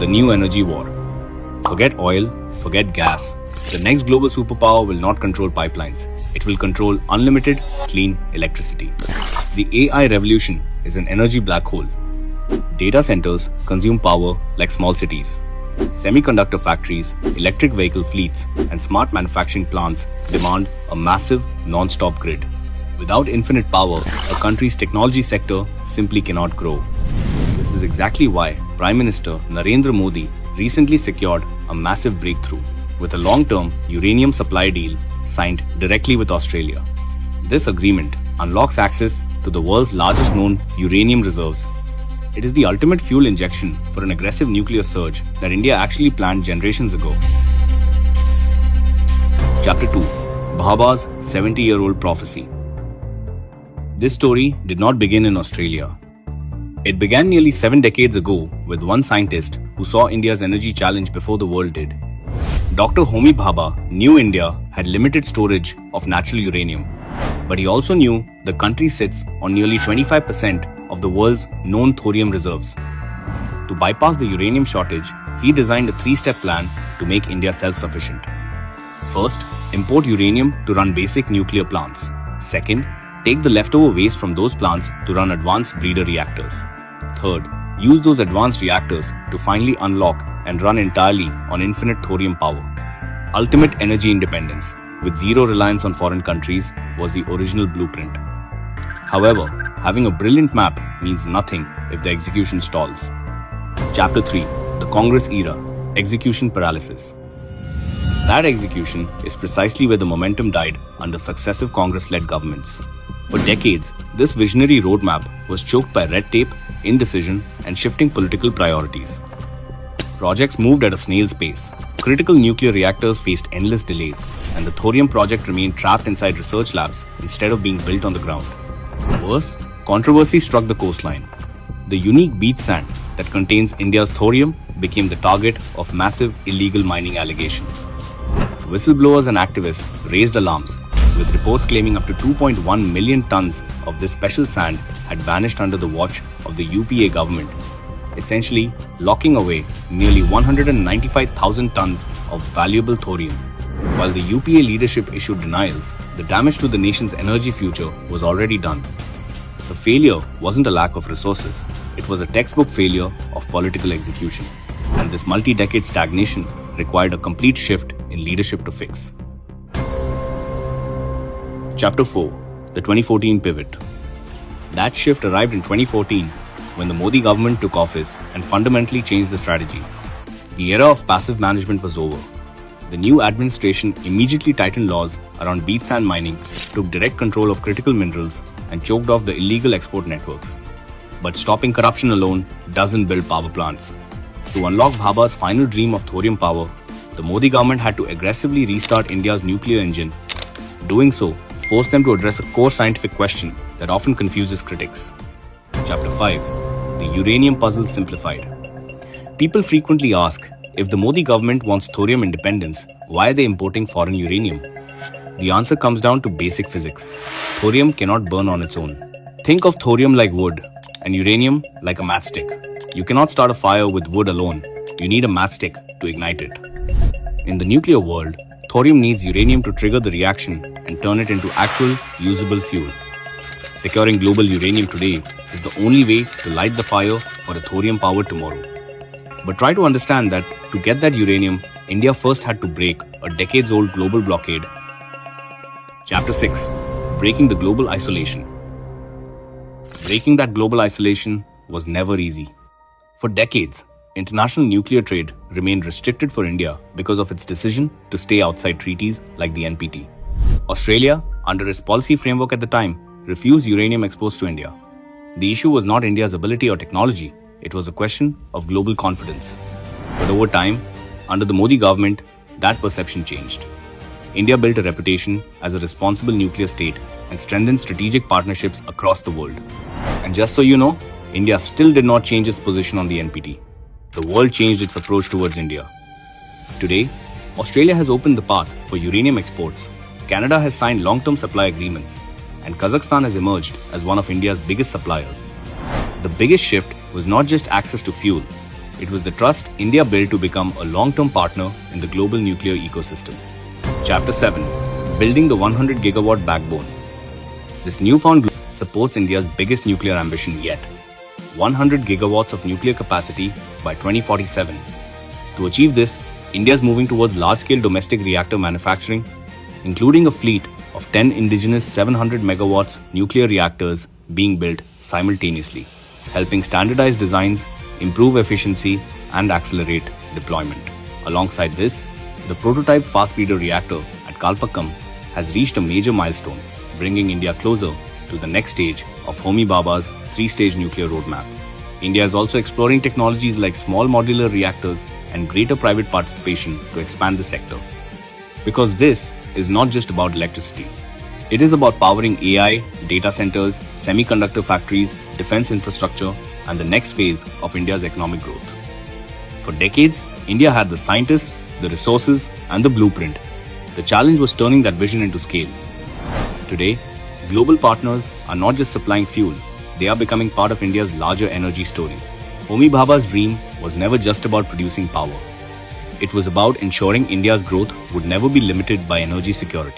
the new energy war. Forget oil, forget gas. The next global superpower will not control pipelines. It will control unlimited, clean electricity. The AI revolution is an energy black hole. Data centers consume power like small cities. Semiconductor factories, electric vehicle fleets, and smart manufacturing plants demand a massive, non-stop grid. Without infinite power, a country's technology sector simply cannot grow. This is exactly why Prime Minister Narendra Modi recently secured a massive breakthrough with a long-term uranium supply deal signed directly with Australia. This agreement unlocks access to the world's largest known uranium reserves. It is the ultimate fuel injection for an aggressive nuclear surge that India actually planned generations ago. Chapter 2: Bhabha's 70-year-old prophecy. This story did not begin in Australia. It began nearly 7 decades ago with one scientist who saw India's energy challenge before the world did. Dr. Homi Bhabha knew India had limited storage of natural uranium, but he also knew the country sits on nearly 25% of the world's known thorium reserves. To bypass the uranium shortage, he designed a 3-step plan to make India self-sufficient. First, import uranium to run basic nuclear plants. Second, take the leftover waste from those plants to run advanced breeder reactors. Third, use those advanced reactors to finally unlock and run entirely on infinite thorium power. Ultimate energy independence, with zero reliance on foreign countries, was the original blueprint. However, having a brilliant map means nothing if the execution stalls. Chapter 3: The Congress Era: Execution Paralysis. That execution is precisely where the momentum died under successive Congress-led governments. For decades, this visionary roadmap was choked by red tape, indecision, and shifting political priorities. Projects moved at a snail's pace. Critical nuclear reactors faced endless delays, and the Thorium project remained trapped inside research labs instead of being built on the ground. Worse, controversy struck the coastline. The unique beach sand that contains India's thorium became the target of massive illegal mining allegations. Whistleblowers and activists raised alarms, with reports claiming up to 2.1 million tons of this special sand had vanished under the watch of the UPA government, essentially locking away nearly 195,000 tons of valuable thorium. While the UPA leadership issued denials, the damage to the nation's energy future was already done. The failure wasn't a lack of resources, it was a textbook failure of political execution. And this multi-decade stagnation required a complete shift in leadership to fix. Chapter 4: The 2014 Pivot. That shift arrived in 2014 when the Modi government took office and fundamentally changed the strategy. The era of passive management was over. The new administration immediately tightened laws around beach sand mining, took direct control of critical minerals, and choked off the illegal export networks. But stopping corruption alone doesn't build power plants. To unlock Bhabha's final dream of thorium power, the Modi government had to aggressively restart India's nuclear engine. Doing so forced them to address a core scientific question that often confuses critics. Chapter 5: The Uranium Puzzle Simplified. People frequently ask, if the Modi government wants thorium independence, why are they importing foreign uranium? The answer comes down to basic physics. Thorium cannot burn on its own. Think of thorium like wood and uranium like a matchstick. You cannot start a fire with wood alone. You need a matchstick to ignite it. In the nuclear world, thorium needs uranium to trigger the reaction and turn it into actual, usable fuel. Securing global uranium today is the only way to light the fire for a thorium-powered tomorrow. But try to understand that to get that uranium, India first had to break a decades-old global blockade. Chapter 6: Breaking the Global Isolation. Breaking that global isolation was never easy. For decades, international nuclear trade remained restricted for India because of its decision to stay outside treaties like the NPT. Australia, under its policy framework at the time, refused uranium exports to India. The issue was not India's ability or technology, it was a question of global confidence. But over time, under the Modi government, that perception changed. India built a reputation as a responsible nuclear state and strengthened strategic partnerships across the world. And just so you know, India still did not change its position on the NPT. The world changed its approach towards India. Today, Australia has opened the path for uranium exports, Canada has signed long-term supply agreements, and Kazakhstan has emerged as one of India's biggest suppliers. The biggest shift was not just access to fuel, It was the trust India built to become a long-term partner in the global nuclear ecosystem. Chapter 7. Building the 100 gigawatt backbone. This newfound group supports India's biggest nuclear ambition yet, 100 gigawatts of nuclear capacity by 2047. To achieve this, India is moving towards large-scale domestic reactor manufacturing, including a fleet of 10 indigenous 700 megawatts nuclear reactors being built simultaneously, helping standardize designs, improve efficiency, and accelerate deployment. Alongside this, the prototype fast breeder reactor at Kalpakkam has reached a major milestone, bringing India closer to the next stage of Homi Bhabha's three-stage nuclear roadmap. India is also exploring technologies like small modular reactors and greater private participation to expand the sector. Because this is not just about electricity. It is about powering AI, data centers, semiconductor factories, defense infrastructure, and the next phase of India's economic growth. For decades, India had the scientists, the resources, and the blueprint. The challenge was turning that vision into scale. Today, global partners are not just supplying fuel, they are becoming part of India's larger energy story. Homi Bhabha's dream was never just about producing power. It was about ensuring India's growth would never be limited by energy security.